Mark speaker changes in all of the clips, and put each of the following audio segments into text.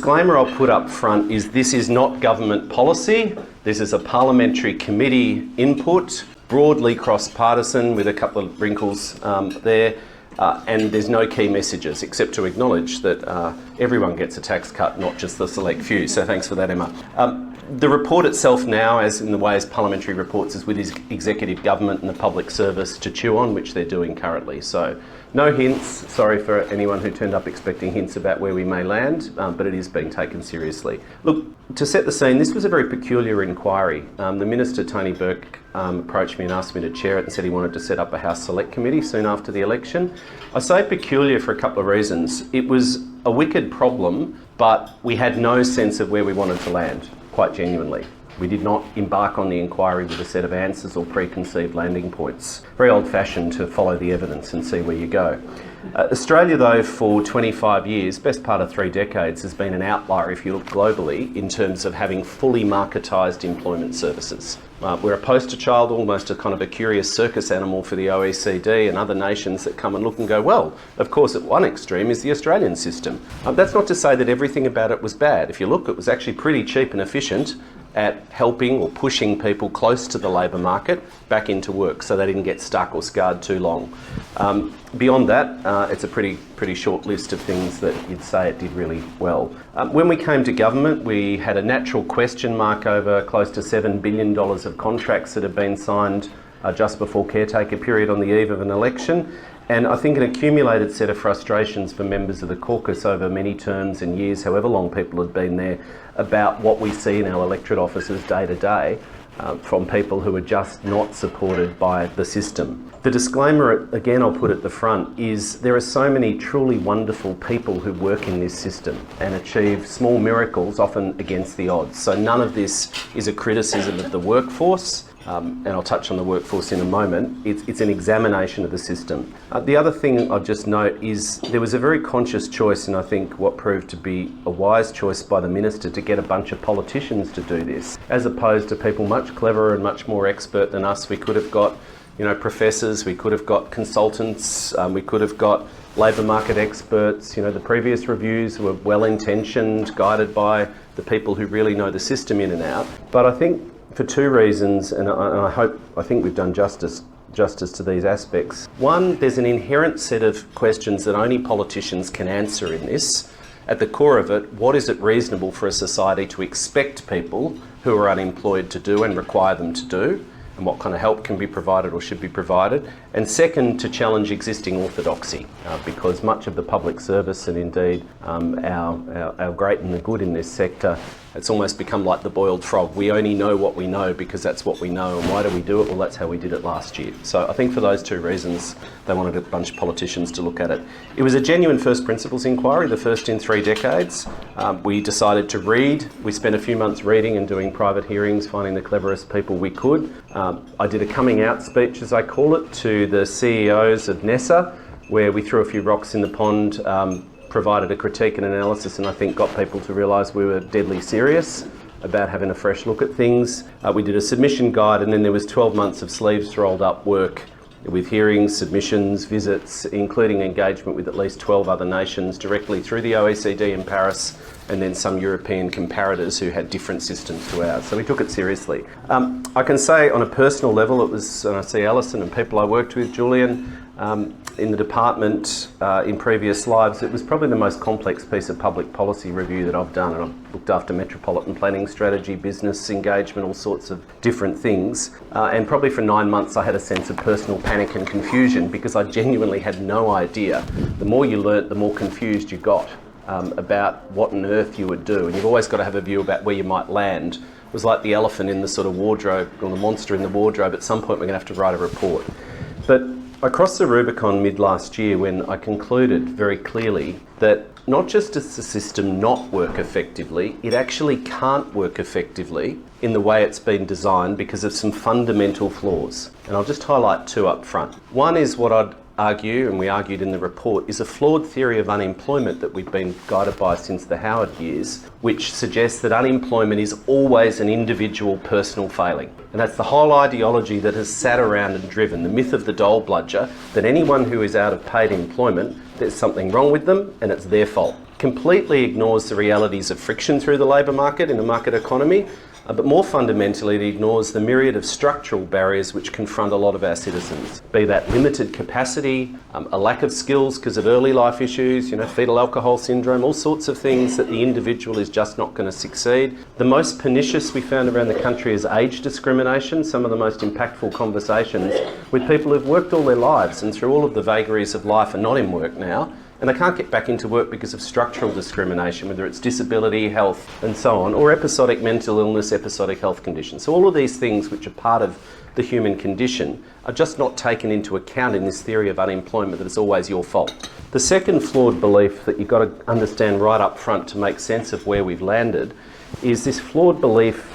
Speaker 1: disclaimer I'll put up front is this is not government policy. This is a parliamentary committee input, broadly cross-partisan with a couple of wrinkles there. And there's no key messages except to acknowledge that everyone gets a tax cut, not just the select few. So thanks for that, Emma. The report itself now, as in the way as parliamentary reports, is with his executive government and the public service to chew on, which they're doing currently. So no hints. Sorry for anyone who turned up expecting hints about where we may land, but it is being taken seriously. Look, to set the scene, this was a very peculiar inquiry. The Minister, Tony Burke, approached me and asked me to chair it and said he wanted to set up a House Select Committee soon after the election. I say peculiar for a couple of reasons. It was a wicked problem, but we had no sense of where we wanted to land, quite genuinely. We did not embark on the inquiry with a set of answers or preconceived landing points. Very old-fashioned to follow the evidence and see where you go. Australia, though, for 25 years, best part of 3 decades, has been an outlier, if you look globally, in terms of having fully marketised employment services. We're a poster child, almost a kind of a curious circus animal for the OECD and other nations that come and look and go, well, of course, at one extreme is the Australian system. That's not to say that everything about it was bad. If you look, it was actually pretty cheap and efficient at helping or pushing people close to the labour market back into work so they didn't get stuck or scarred too long. Beyond that, it's a pretty short list of things that you'd say it did really well. When we came to government, we had a natural question mark over close to $7 billion of contracts that had been signed just before caretaker period on the eve of an election. And I think an accumulated set of frustrations for members of the caucus over many terms and years, however long people had been there, about what we see in our electorate offices day to day from people who are just not supported by the system. The disclaimer, again, I'll put at the front, is there are so many truly wonderful people who work in this system and achieve small miracles, often against the odds. So none of this is a criticism of the workforce. And I'll touch on the workforce in a moment. It's an examination of the system. The other thing I'll just note is there was a very conscious choice, and I think what proved to be a wise choice by the Minister, to get a bunch of politicians to do this, as opposed to people much cleverer and much more expert than us. We could have got, professors, we could have got consultants, we could have got labour market experts. The previous reviews were well-intentioned, guided by the people who really know the system in and out. But I think for 2 reasons, and I think we've done justice to these aspects. One, there's an inherent set of questions that only politicians can answer in this. At the core of it, what is it reasonable for a society to expect people who are unemployed to do and require them to do? And what kind of help can be provided or should be provided. And second, to challenge existing orthodoxy, because much of the public service and indeed our great and the good in this sector, it's almost become like the boiled frog. We only know what we know because that's what we know. And why do we do it? Well, that's how we did it last year. So I think for those 2 reasons, they wanted a bunch of politicians to look at it. It was a genuine first principles inquiry, the first in 3 decades. We decided to read. We spent a few months reading and doing private hearings, finding the cleverest people we could. I did a coming out speech, as I call it, to the CEOs of NESA, where we threw a few rocks in the pond, provided a critique and analysis, and I think got people to realise we were deadly serious about having a fresh look at things. We did a submission guide, and then there was 12 months of sleeves rolled up work with hearings, submissions, visits, including engagement with at least 12 other nations directly through the OECD in Paris, and then some European comparators who had different systems to ours. So we took it seriously. I can say on a personal level, it was, and I see Alison and people I worked with, Julian, in the department in previous lives, it was probably the most complex piece of public policy review that I've done. And I've looked after metropolitan planning strategy, business engagement, all sorts of different things. And probably for 9 months, I had a sense of personal panic and confusion because I genuinely had no idea. The more you learnt, the more confused you got about what on earth you would do. And you've always got to have a view about where you might land. It was like the elephant in the sort of wardrobe, or the monster in the wardrobe. At some point, we're going to have to write a report. But I crossed the Rubicon mid last year when I concluded very clearly that not just does the system not work effectively, it actually can't work effectively in the way it's been designed because of some fundamental flaws. And I'll just highlight 2 up front. One is what I'd argue, and we argued in the report, is a flawed theory of unemployment that we've been guided by since the Howard years, which suggests that unemployment is always an individual personal failing. And that's the whole ideology that has sat around and driven the myth of the dole bludger, that anyone who is out of paid employment, there's something wrong with them and it's their fault. completely ignores the realities of friction through the labour market in a market economy, but more fundamentally, it ignores the myriad of structural barriers which confront a lot of our citizens, be that limited capacity, a lack of skills because of early life issues, fetal alcohol syndrome, all sorts of things that the individual is just not going to succeed. The most pernicious we found around the country is age discrimination, some of the most impactful conversations with people who've worked all their lives and through all of the vagaries of life are not in work now, and they can't get back into work because of structural discrimination, whether it's disability, health and so on, or episodic mental illness, episodic health conditions. So all of these things which are part of the human condition are just not taken into account in this theory of unemployment that it's always your fault. The second flawed belief that you've got to understand right up front to make sense of where we've landed is this flawed belief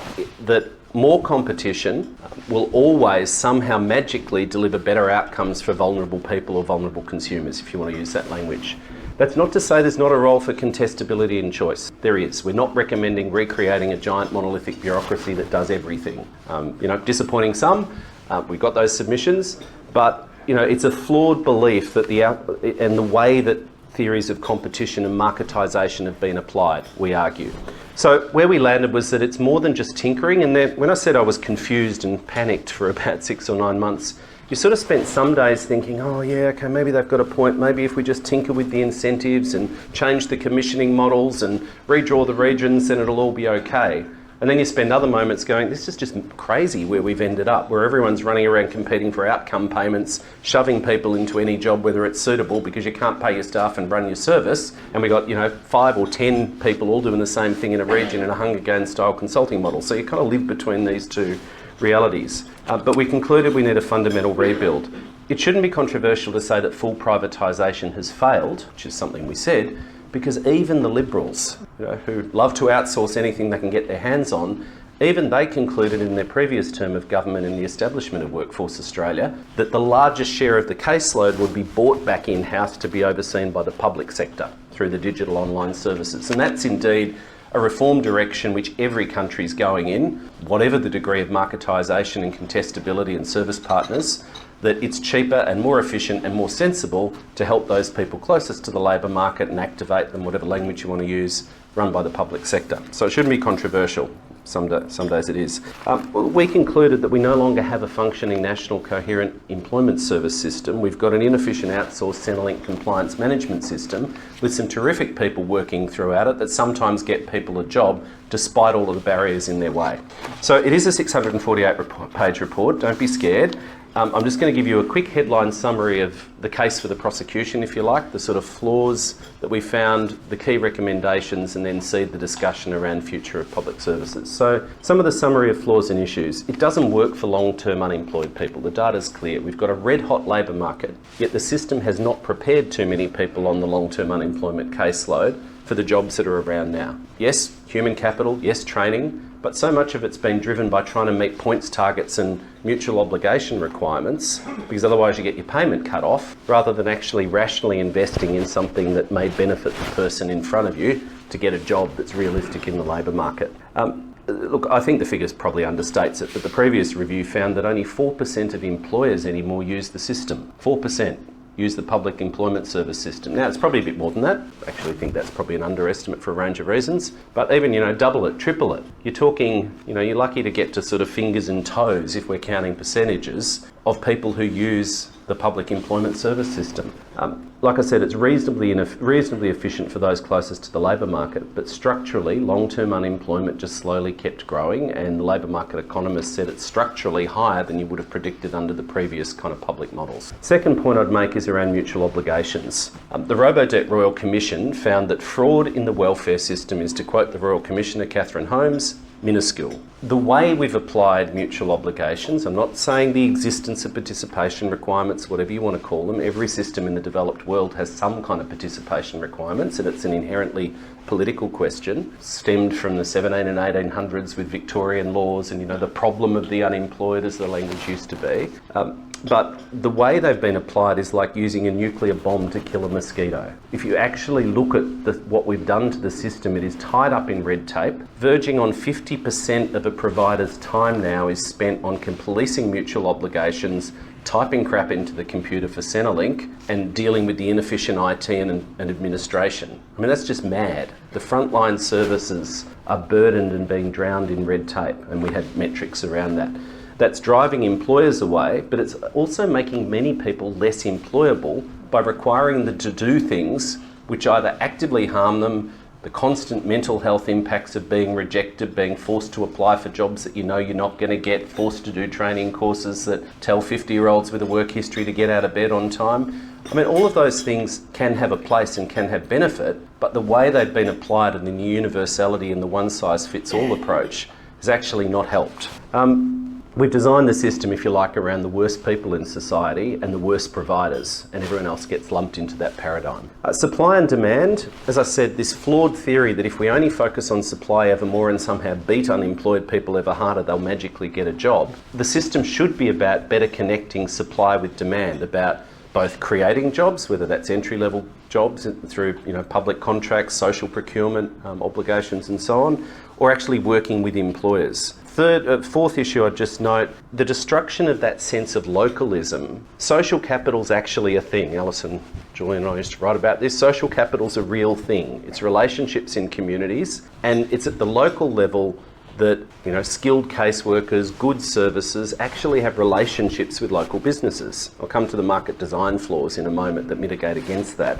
Speaker 1: that more competition will always somehow magically deliver better outcomes for vulnerable people or vulnerable consumers, if you want to use that language. That's not to say there's not a role for contestability and choice. There is. We're not recommending recreating a giant monolithic bureaucracy that does everything. Disappointing some. We got those submissions, but it's a flawed belief that the way that theories of competition and marketisation have been applied, we argue. So where we landed was that it's more than just tinkering, and then when I said I was confused and panicked for about 6 or 9 months, you sort of spent some days thinking, oh yeah, okay, maybe they've got a point, maybe if we just tinker with the incentives and change the commissioning models and redraw the regions, then it'll all be okay. And then you spend other moments going, this is just crazy where we've ended up, where everyone's running around competing for outcome payments, shoving people into any job, whether it's suitable, because you can't pay your staff and run your service. And we got, 5 or 10 people all doing the same thing in a region in a Hunger Games style consulting model. So you kind of live between these two realities. But we concluded we need a fundamental rebuild. It shouldn't be controversial to say that full privatisation has failed, which is something we said, because even the Liberals, who love to outsource anything they can get their hands on, even they concluded in their previous term of government in the establishment of Workforce Australia that the largest share of the caseload would be brought back in-house to be overseen by the public sector through the digital online services. And that's indeed a reform direction which every country is going in, whatever the degree of marketisation and contestability and service partners, that it's cheaper and more efficient and more sensible to help those people closest to the labour market and activate them, whatever language you want to use, run by the public sector. So it shouldn't be controversial. Some days it is. We concluded that we no longer have a functioning national coherent employment service system. We've got an inefficient outsourced Centrelink compliance management system with some terrific people working throughout it that sometimes get people a job despite all of the barriers in their way. So it is a 648-page report, don't be scared. I'm just going to give you a quick headline summary of the case for the prosecution, if you like, the sort of flaws that we found, the key recommendations, and then seed the discussion around future of public services. So some of the summary of flaws and issues. It doesn't work for long-term unemployed people. The data's clear. We've got a red-hot labour market, yet the system has not prepared too many people on the long-term unemployment caseload for the jobs that are around now. Yes, human capital, yes, training, but so much of it's been driven by trying to meet points targets and mutual obligation requirements, because otherwise you get your payment cut off, rather than actually rationally investing in something that may benefit the person in front of you to get a job that's realistic in the labour market. Look, I think the figures probably understates it, but the previous review found that only 4% of employers anymore use the system. 4% use the public employment service system. Now, it's probably a bit more than that. I actually think that's probably an underestimate for a range of reasons. But even, double it, triple it. You're talking, you're lucky to get to sort of fingers and toes, if we're counting percentages, of people who use the public employment service system. Like I said, it's reasonably efficient for those closest to the labour market, but structurally, long-term unemployment just slowly kept growing, and the labour market economists said it's structurally higher than you would have predicted under the previous kind of public models. Second point I'd make is around mutual obligations. The Robodebt Royal Commission found that fraud in the welfare system is, to quote the Royal Commissioner Catherine Holmes, minuscule. The way we've applied mutual obligations, I'm not saying the existence of participation requirements, whatever you want to call them, every system in the developed world has some kind of participation requirements, and it's an inherently political question, stemmed from the 17 and 1800s with Victorian laws and, the problem of the unemployed, as the language used to be. But the way they've been applied is like using a nuclear bomb to kill a mosquito. If you actually look at what we've done to the system, it is tied up in red tape. Verging on 50% of a provider's time now is spent on policing mutual obligations, typing crap into the computer for Centrelink and dealing with the inefficient IT and administration. I mean, that's just mad. The frontline services are burdened and being drowned in red tape, and we have metrics around that. That's driving employers away, but it's also making many people less employable by requiring them to do things which either actively harm them, the constant mental health impacts of being rejected, being forced to apply for jobs that you know you're not going to get, forced to do training courses that tell 50-year-olds with a work history to get out of bed on time. I mean, all of those things can have a place and can have benefit, but the way they've been applied and the universality and the one-size-fits-all approach has actually not helped. We've designed the system, if you like, around the worst people in society and the worst providers, and everyone else gets lumped into that paradigm. Supply and demand, as I said, this flawed theory that if we only focus on supply ever more and somehow beat unemployed people ever harder, they'll magically get a job. The system should be about better connecting supply with demand, about both creating jobs, whether that's entry-level jobs through public contracts, social procurement, obligations and so on, or actually working with employers. Fourth issue I'd just note, the destruction of that sense of localism. Social capital's actually a thing. Alison, Julian and I used to write about this. Social capital's a real thing. It's relationships in communities, and it's at the local level that skilled caseworkers, good services actually have relationships with local businesses. I'll come to the market design flaws in a moment that mitigate against that.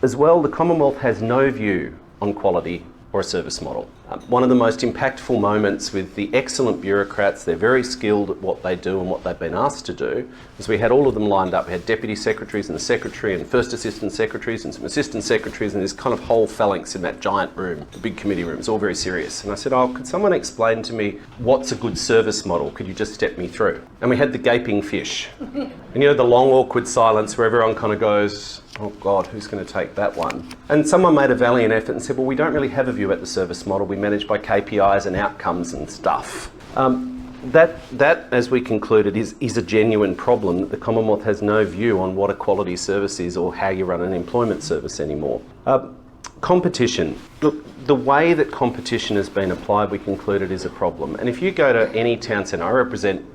Speaker 1: As well, the Commonwealth has no view on quality or a service model. One of the most impactful moments with the excellent bureaucrats, they're very skilled at what they do and what they've been asked to do, is we had all of them lined up. We had deputy secretaries and a secretary and first assistant secretaries and some assistant secretaries and this kind of whole phalanx in that giant room, the big committee room. It's all very serious. And I said, could someone explain to me what's a good service model? Could you just step me through? And we had the gaping fish. And the long awkward silence where everyone kind of goes, oh God, who's going to take that one? And someone made a valiant effort and said, well, we don't really have a view at the service model. We manage by KPIs and outcomes and stuff. That, as we concluded, is a genuine problem that the Commonwealth has no view on what a quality service is or how you run an employment service anymore. Competition. Look, the way that competition has been applied, we concluded, is a problem. And if you go to any town centre, I represent,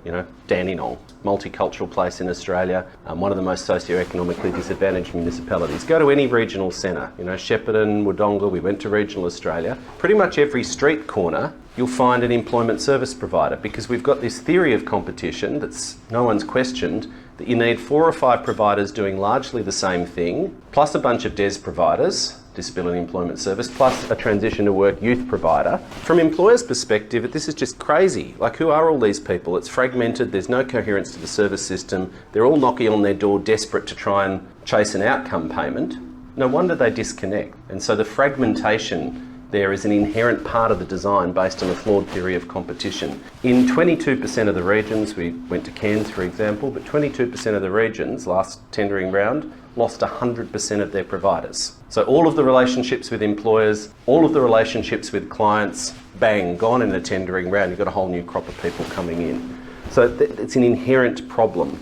Speaker 1: Dandenong, multicultural place in Australia, one of the most socioeconomically disadvantaged municipalities. Go to any regional centre, Shepparton, Wodonga, we went to regional Australia. Pretty much every street corner, you'll find an employment service provider because we've got this theory of competition that's no one's questioned, that you need 4 or 5 providers doing largely the same thing, plus a bunch of DES providers, disability employment service, plus a transition to work youth provider. From employers' perspective, this is just crazy. Like, who are all these people? It's fragmented, there's no coherence to the service system, they're all knocking on their door desperate to try and chase an outcome payment. No wonder they disconnect. And so the fragmentation there is an inherent part of the design based on a flawed theory of competition. In 22% of the regions, we went to Cairns for example, but 22% of the regions, last tendering round, lost 100% of their providers. So all of the relationships with employers, all of the relationships with clients, bang, gone in a tendering round. You've got a whole new crop of people coming in. So it's an inherent problem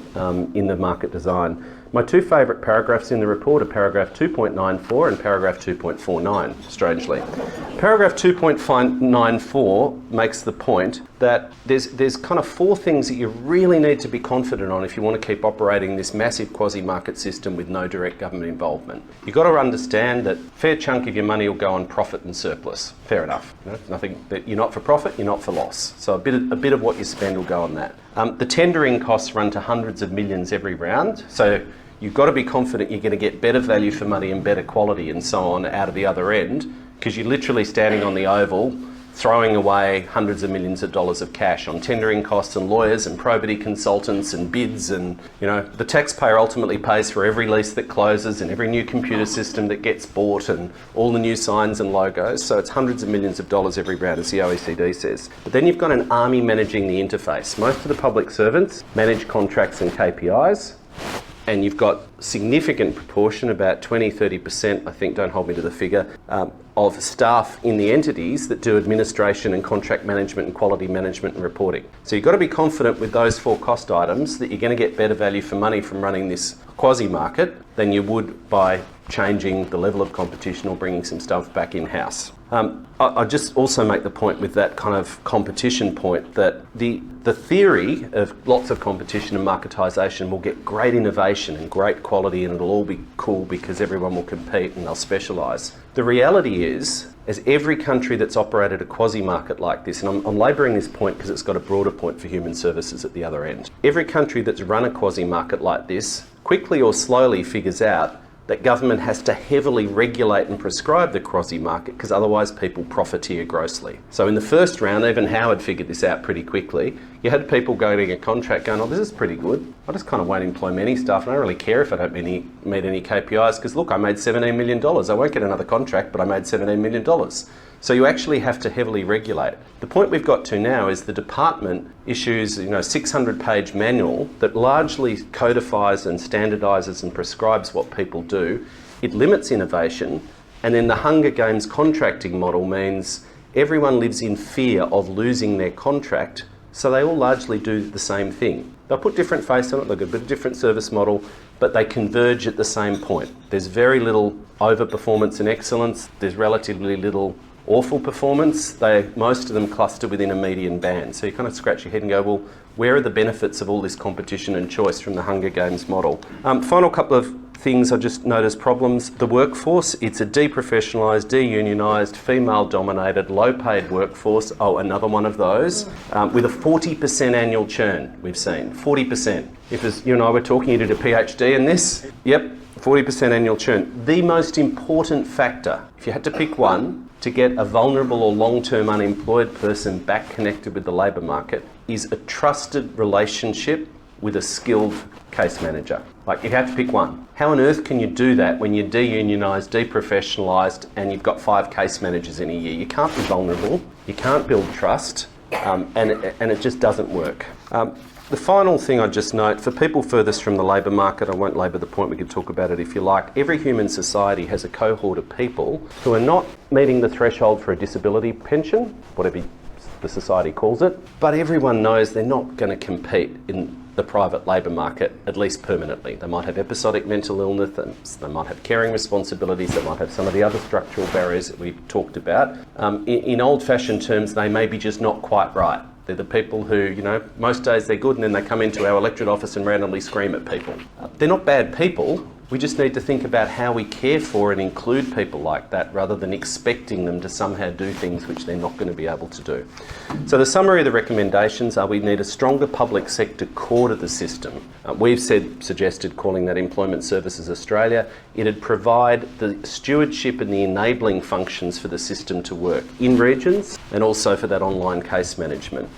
Speaker 1: in the market design. My 2 favourite paragraphs in the report are paragraph 2.94 and paragraph 2.49, strangely. Paragraph 2.94 makes the point that there's kind of 4 things that you really need to be confident on if you want to keep operating this massive quasi-market system with no direct government involvement. You've got to understand that a fair chunk of your money will go on profit and surplus. Fair enough. Nothing that you're not for profit, you're not for loss. So a bit of what you spend will go on that. The tendering costs run to hundreds of millions every round. So you've got to be confident you're going to get better value for money and better quality and so on out of the other end, because you're literally standing on the oval throwing away hundreds of millions of dollars of cash on tendering costs and lawyers and probity consultants and bids, and the taxpayer ultimately pays for every lease that closes and every new computer system that gets bought and all the new signs and logos. So it's hundreds of millions of dollars every round, as the OECD says. But then you've got an army managing the interface. Most of the public servants manage contracts and KPIs. And you've got significant proportion, about 20-30%, I think, don't hold me to the figure, of staff in the entities that do administration and contract management and quality management and reporting. So you've got to be confident with those 4 cost items that you're going to get better value for money from running this quasi-market than you would by changing the level of competition or bringing some stuff back in-house. I just also make the point with that kind of competition point that the theory of lots of competition and marketisation will get great innovation and great quality and it'll all be cool because everyone will compete and they'll specialise. The reality is, as every country that's operated a quasi-market like this, and I'm labouring this point because it's got a broader point for human services at the other end, every country that's run a quasi-market like this quickly or slowly figures out that government has to heavily regulate and prescribe the quasi-market because otherwise people profiteer grossly. So in the first round, even Howard figured this out pretty quickly. You had people getting a contract going, oh, this is pretty good. I just kind of won't employ many staff and I don't really care if I don't meet any KPIs because look, I made $17 million. I won't get another contract, but I made $17 million. So you actually have to heavily regulate. The point we've got to now is the department issues, 600-page manual that largely codifies and standardises and prescribes what people do. It limits innovation, and then the Hunger Games contracting model means everyone lives in fear of losing their contract, so they all largely do the same thing. They'll put different face on it, they'll get a bit of different service model, but they converge at the same point. There's very little overperformance and excellence. There's relatively little awful performance. Most of them cluster within a median band. So you kind of scratch your head and go, well, where are the benefits of all this competition and choice from the Hunger Games model? Final couple of things I just note as problems. The workforce, it's a deprofessionalised, de-unionised, female-dominated, low-paid workforce. Oh, another one of those. With a 40% annual churn, we've seen. 40%. If as you and I were talking, you did a PhD in this. Yep, 40% annual churn. The most important factor, if you had to pick one, to get a vulnerable or long-term unemployed person back connected with the labour market is a trusted relationship with a skilled case manager. Like, if you have to pick one, how on earth can you do that when you're de-unionised, deprofessionalised, and you've got 5 case managers in a year? You can't be vulnerable, you can't build trust, and it just doesn't work. The final thing I'd just note, for people furthest from the labour market, I won't labour the point, we could talk about it if you like, every human society has a cohort of people who are not meeting the threshold for a disability pension, whatever the society calls it, but everyone knows they're not going to compete in the private labour market, at least permanently. They might have episodic mental illness, they might have caring responsibilities, they might have some of the other structural barriers that we've talked about. In old-fashioned terms, they may be just not quite right. They're the people who, most days they're good and then they come into our electorate office and randomly scream at people. They're not bad people. We just need to think about how we care for and include people like that rather than expecting them to somehow do things which they're not going to be able to do. So the summary of the recommendations are we need a stronger public sector core to the system. We've suggested calling that Employment Services Australia. It'd provide the stewardship and the enabling functions for the system to work in regions and also for that online case management.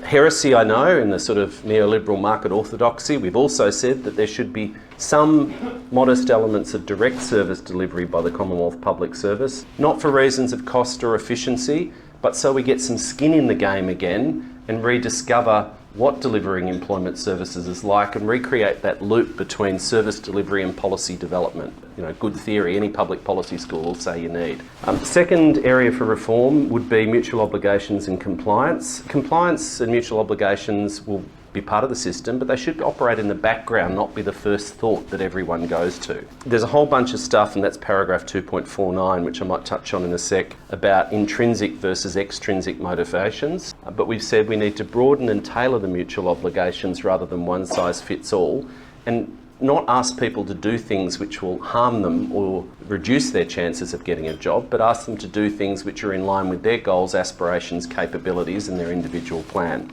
Speaker 1: Heresy, I know, in the sort of neoliberal market orthodoxy, we've also said that there should be some modest elements of direct service delivery by the Commonwealth Public Service, not for reasons of cost or efficiency, but so we get some skin in the game again and rediscover what delivering employment services is like and recreate that loop between service delivery and policy development. Good theory, any public policy school will say you need. Second area for reform would be mutual obligations and compliance. Compliance and mutual obligations will be part of the system, but they should operate in the background, not be the first thought that everyone goes to. There's a whole bunch of stuff, and that's paragraph 2.49, which I might touch on in a sec, about intrinsic versus extrinsic motivations. But we've said we need to broaden and tailor the mutual obligations rather than one size fits all, and not ask people to do things which will harm them or reduce their chances of getting a job, but ask them to do things which are in line with their goals, aspirations, capabilities, and their individual plan.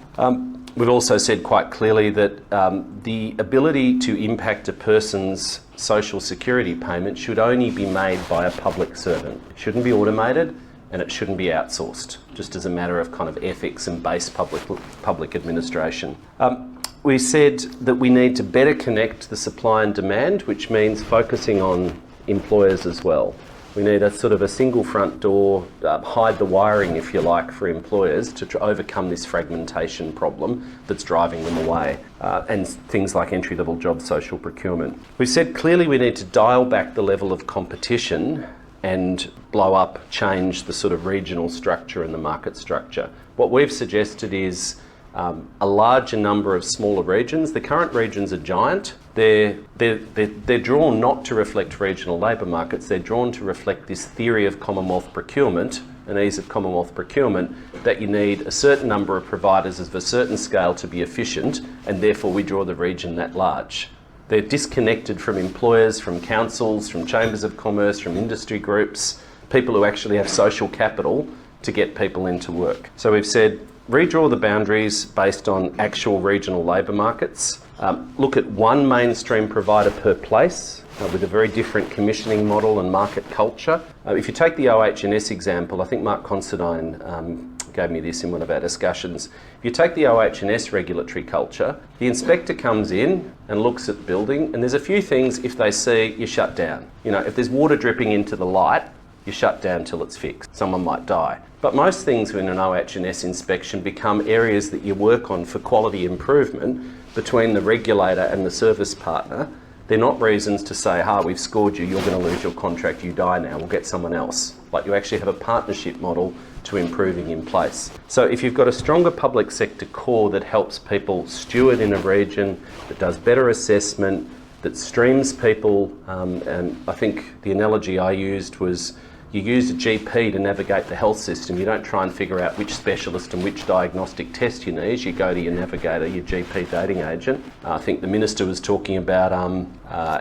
Speaker 1: We've also said quite clearly that the ability to impact a person's social security payment should only be made by a public servant. It shouldn't be automated and it shouldn't be outsourced, just as a matter of kind of ethics and base public administration. We said that we need to better connect the supply and demand, which means focusing on employers as well. We need a sort of a single front door, hide the wiring, if you like, for employers to overcome this fragmentation problem that's driving them away, and things like entry-level job social procurement. We've said clearly we need to dial back the level of competition and blow up, change the sort of regional structure and the market structure. What we've suggested is a larger number of smaller regions. The current regions are giant. They're drawn not to reflect regional labour markets, they're drawn to reflect this theory of Commonwealth procurement and ease of Commonwealth procurement, that you need a certain number of providers of a certain scale to be efficient, and therefore we draw the region that large. They're disconnected from employers, from councils, from chambers of commerce, from industry groups, people who actually have social capital to get people into work. So we've said, redraw the boundaries based on actual regional labour markets. Look at one mainstream provider per place with a very different commissioning model and market culture. If you take the OH&S example, I think Mark Considine gave me this in one of our discussions. If you take the OH&S regulatory culture, the inspector comes in and looks at the building, and there's a few things, if they see, you shut down. You know, if there's water dripping into the light, you shut down till it's fixed. Someone might die. But most things in an OH&S inspection become areas that you work on for quality improvement between the regulator and the service partner. They're not reasons to say, we've scored you, you're going to lose your contract, you die now, we'll get someone else. Like, you actually have a partnership model to improving in place. So if you've got a stronger public sector core that helps people steward in a region, that does better assessment, that streams people, and I think the analogy I used was, you use a GP to navigate the health system. You don't try and figure out which specialist and which diagnostic test you need. You go to your navigator, your GP dating agent. I think the minister was talking about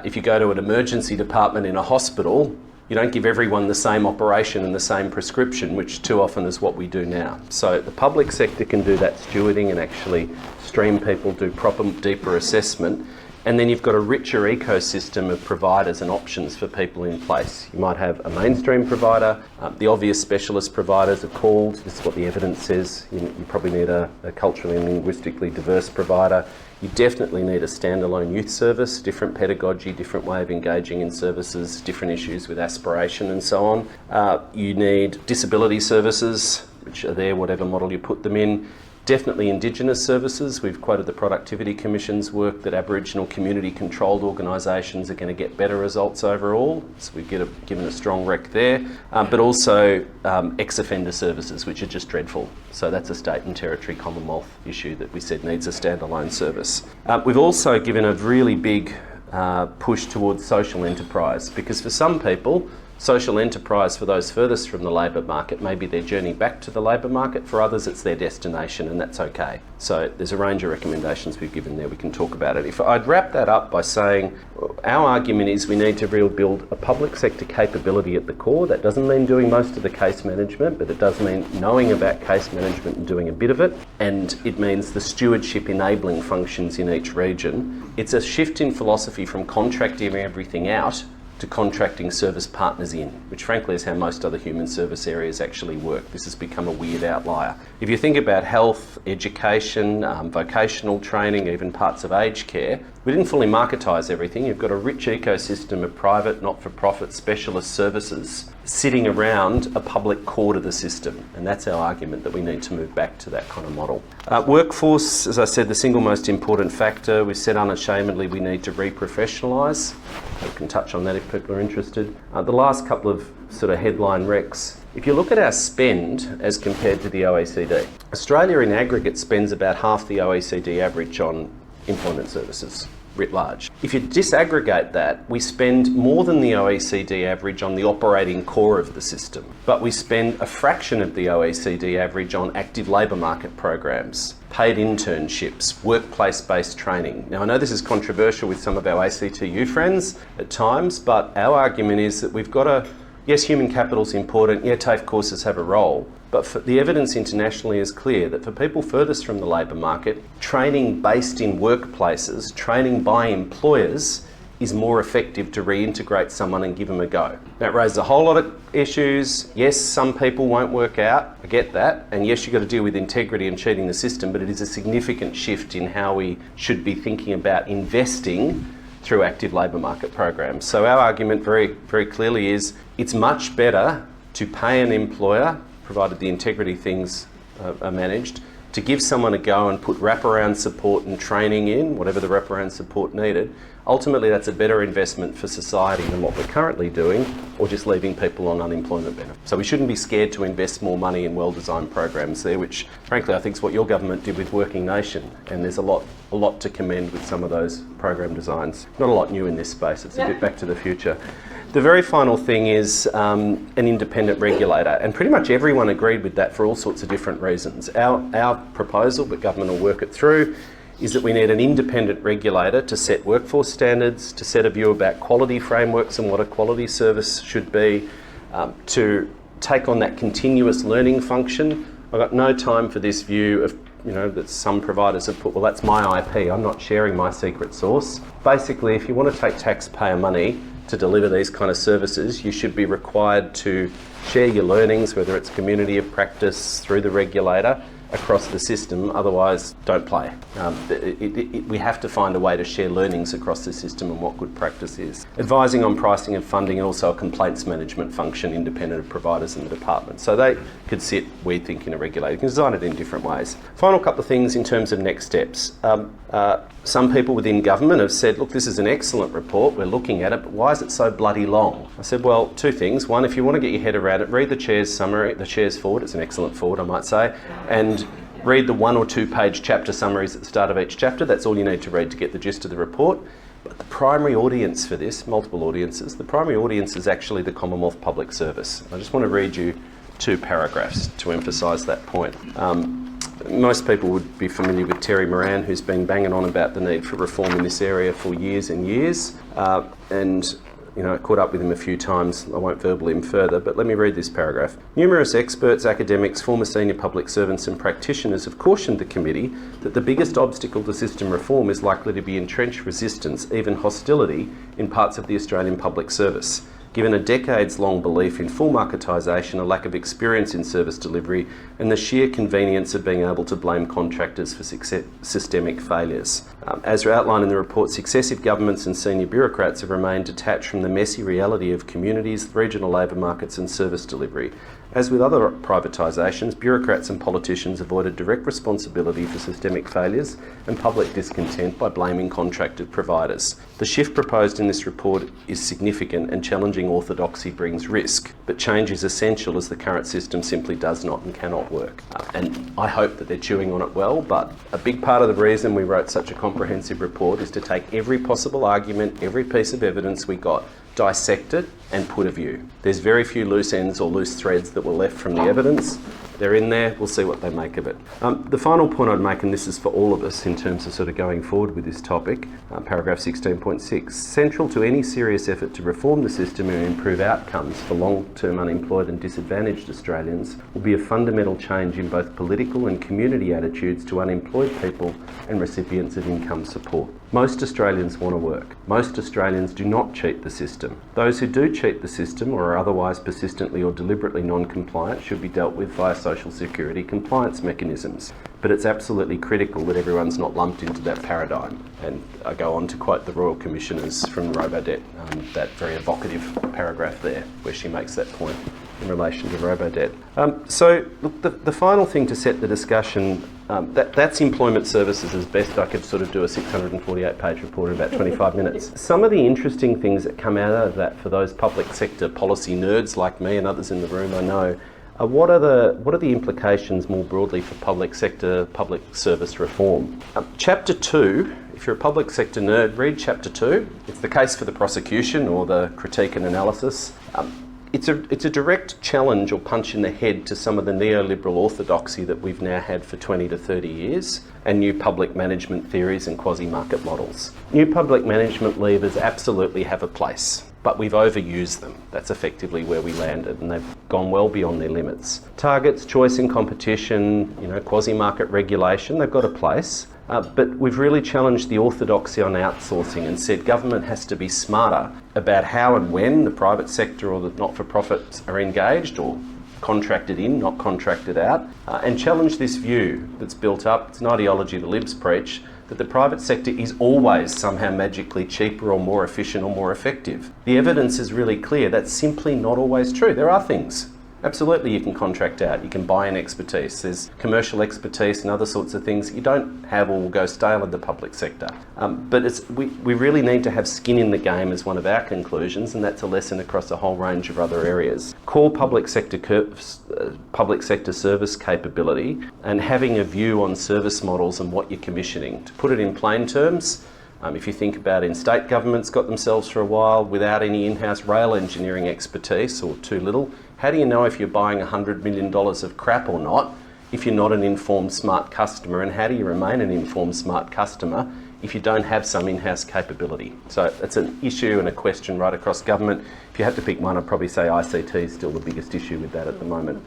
Speaker 1: if you go to an emergency department in a hospital, you don't give everyone the same operation and the same prescription, which too often is what we do now. So the public sector can do that stewarding and actually stream people, do proper, deeper assessment. And then you've got a richer ecosystem of providers and options for people in place. You might have a mainstream provider, the obvious specialist providers are called, this is what the evidence says. You probably need a culturally and linguistically diverse provider. You definitely need a standalone youth service, different pedagogy, different way of engaging in services, different issues with aspiration and so on. You need disability services, which are there, whatever model you put them in. Definitely Indigenous services. We've quoted the Productivity Commission's work that Aboriginal community-controlled organisations are going to get better results overall. So we've given a strong rec there. But also ex-offender services, which are just dreadful. So that's a state and territory Commonwealth issue that we said needs a standalone service. We've also given a really big push towards social enterprise, because for some people, social enterprise, for those furthest from the labour market, may be their journey back to the labour market. For others, it's their destination, and that's okay. So there's a range of recommendations we've given there. We can talk about it. If I'd wrap that up by saying our argument is we need to build a public sector capability at the core. That doesn't mean doing most of the case management, but it does mean knowing about case management and doing a bit of it. And it means the stewardship enabling functions in each region. It's a shift in philosophy from contracting everything out to contracting service partners in, which frankly is how most other human service areas actually work. This has become a weird outlier. If you think about health, education, vocational training, even parts of aged care, we didn't fully marketise everything. You've got a rich ecosystem of private, not-for-profit specialist services sitting around a public core to the system, and that's our argument, that we need to move back to that kind of model. Workforce, as I said, the single most important factor. We've said unashamedly we need to re-professionalise. We can touch on that if people are interested. The last couple of sort of headline recs. If you look at our spend as compared to the OECD, Australia in aggregate spends about half the OECD average on employment services writ large. If you disaggregate that, we spend more than the OECD average on the operating core of the system, but we spend a fraction of the OECD average on active labour market programs, paid internships, workplace-based training. Now, I know this is controversial with some of our ACTU friends at times, but our argument is that we've got to, yes, human capital's important, yeah, TAFE courses have a role, but the evidence internationally is clear that for people furthest from the labour market, training based in workplaces, training by employers, is more effective to reintegrate someone and give them a go. That raises a whole lot of issues. Yes, some people won't work out, I get that, and yes, you've got to deal with integrity and cheating the system, but it is a significant shift in how we should be thinking about investing through active labour market programs. So our argument very, very clearly is it's much better to pay an employer, provided the integrity things are managed, to give someone a go and put wraparound support and training in, whatever the wraparound support needed, ultimately that's a better investment for society than what we're currently doing, or just leaving people on unemployment benefits. So we shouldn't be scared to invest more money in well-designed programs there, which frankly I think is what your government did with Working Nation, and there's a lot to commend with some of those program designs. Not a lot new in this space, it's a bit back to the future. The very final thing is an independent regulator, and pretty much everyone agreed with that for all sorts of different reasons. Our proposal, but government will work it through, is that we need an independent regulator to set workforce standards, to set a view about quality frameworks and what a quality service should be, to take on that continuous learning function. I've got no time for this view of, that some providers have put, well, that's my IP, I'm not sharing my secret sauce. Basically, if you want to take taxpayer money to deliver these kind of services, you should be required to share your learnings, whether it's community of practice, through the regulator, across the system, otherwise don't play. We have to find a way to share learnings across the system and what good practice is. Advising on pricing and funding, and also a complaints management function independent of providers in the department. So they could sit, we think, in a regulator. You can design it in different ways. Final couple of things in terms of next steps. Some people within government have said, look, this is an excellent report, we're looking at it, but why is it so bloody long? I said, well, two things. One, if you want to get your head around it, read the chair's summary, the chair's forward, it's an excellent forward, I might say, and read the 1 or 2 page chapter summaries at the start of each chapter. That's all you need to read to get the gist of the report. But the primary audience for this, multiple audiences, the primary audience is actually the Commonwealth Public Service. I just want to read you 2 paragraphs to emphasise that point. Most people would be familiar with Terry Moran, who's been banging on about the need for reform in this area for years and years. I caught up with him a few times. I won't verbal him further, but let me read this paragraph. Numerous experts, academics, former senior public servants and practitioners have cautioned the committee that the biggest obstacle to system reform is likely to be entrenched resistance, even hostility, in parts of the Australian public service. Given a decades-long belief in full marketisation, a lack of experience in service delivery, and the sheer convenience of being able to blame contractors for systemic failures. As outlined in the report, successive governments and senior bureaucrats have remained detached from the messy reality of communities, regional labour markets and service delivery. As with other privatisations, bureaucrats and politicians avoided direct responsibility for systemic failures and public discontent by blaming contracted providers. The shift proposed in this report is significant, and challenging orthodoxy brings risk, but change is essential as the current system simply does not and cannot work. And I hope that they're chewing on it well, but a big part of the reason we wrote such a comprehensive report is to take every possible argument, every piece of evidence we got, dissect it and put a view. There's very few loose ends or loose threads that were left from the evidence. They're in there, we'll see what they make of it. The final point I'd make, and this is for all of us in terms of sort of going forward with this topic, paragraph 16.6, central to any serious effort to reform the system and improve outcomes for long-term unemployed and disadvantaged Australians will be a fundamental change in both political and community attitudes to unemployed people and recipients of income support. Most Australians want to work. Most Australians do not cheat the system. Those who do cheat the system or are otherwise persistently or deliberately non-compliant should be dealt with via social security compliance mechanisms. But it's absolutely critical that everyone's not lumped into that paradigm. And I go on to quote the Royal Commissioners from Robodebt, that very evocative paragraph there where she makes that point in relation to Robodebt. So look, the final thing to set the discussion, that's employment services as best I could sort of do a 648-page report in about 25 minutes. Some of the interesting things that come out of that for those public sector policy nerds like me and others in the room I know, what are the implications more broadly for public sector, public service reform? Chapter 2, if you're a public sector nerd, read Chapter 2. It's the case for the prosecution or the critique and analysis. It's a direct challenge or punch in the head to some of the neoliberal orthodoxy that we've now had for 20 to 30 years and new public management theories and quasi-market models. New public management levers absolutely have a place, but we've overused them. That's effectively where we landed, and they've gone well beyond their limits. Targets, choice and competition, quasi-market regulation, they've got a place. But we've really challenged the orthodoxy on outsourcing and said government has to be smarter about how and when the private sector or the not-for-profits are engaged or contracted in, not contracted out, and challenge this view that's built up, it's an ideology the Libs preach, that the private sector is always somehow magically cheaper or more efficient or more effective. The evidence is really clear that's simply not always true. There are things Absolutely, you can contract out, you can buy in expertise. There's commercial expertise and other sorts of things you don't have or will go stale in the public sector. But we really need to have skin in the game as one of our conclusions, and that's a lesson across a whole range of other areas. Core public sector service capability and having a view on service models and what you're commissioning. To put it in plain terms, if you think about in state governments got themselves for a while without any in-house rail engineering expertise or too little, how do you know if you're buying $100 million of crap or not if you're not an informed, smart customer? And how do you remain an informed, smart customer if you don't have some in-house capability? So it's an issue and a question right across government. If you had to pick one, I'd probably say ICT is still the biggest issue with that at the moment.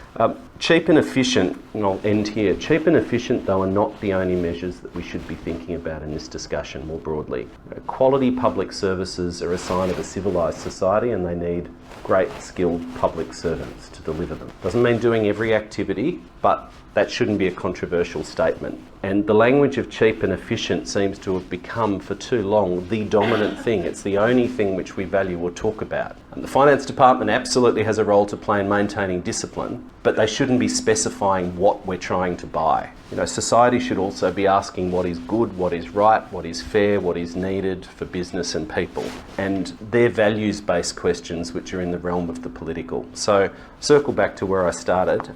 Speaker 1: Cheap and efficient, and I'll end here. Cheap and efficient, though, are not the only measures that we should be thinking about in this discussion more broadly. Quality public services are a sign of a civilised society, and they need great skilled public servants to deliver them. Doesn't mean doing every activity, but that shouldn't be a controversial statement. And the language of cheap and efficient seems to have become, for too long, the dominant thing. It's the only thing which we value or talk about. And the Finance Department absolutely has a role to play in maintaining discipline, but they shouldn't be specifying what we're trying to buy. You know, society should also be asking what is good, what is right, what is fair, what is needed for business and people. And they're values-based questions which are in the realm of the political. So, circle back to where I started.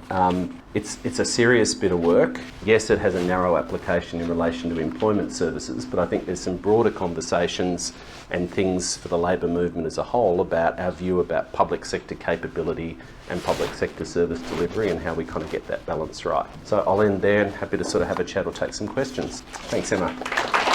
Speaker 1: It's a serious bit of work. Yes, it has a narrow application in relation to employment services, but I think there's some broader conversations and things for the labour movement as a whole about our view about public sector capability and public sector service delivery and how we kind of get that balance right. So I'll end there and happy to sort of have a chat or take some questions. Thanks, Emma.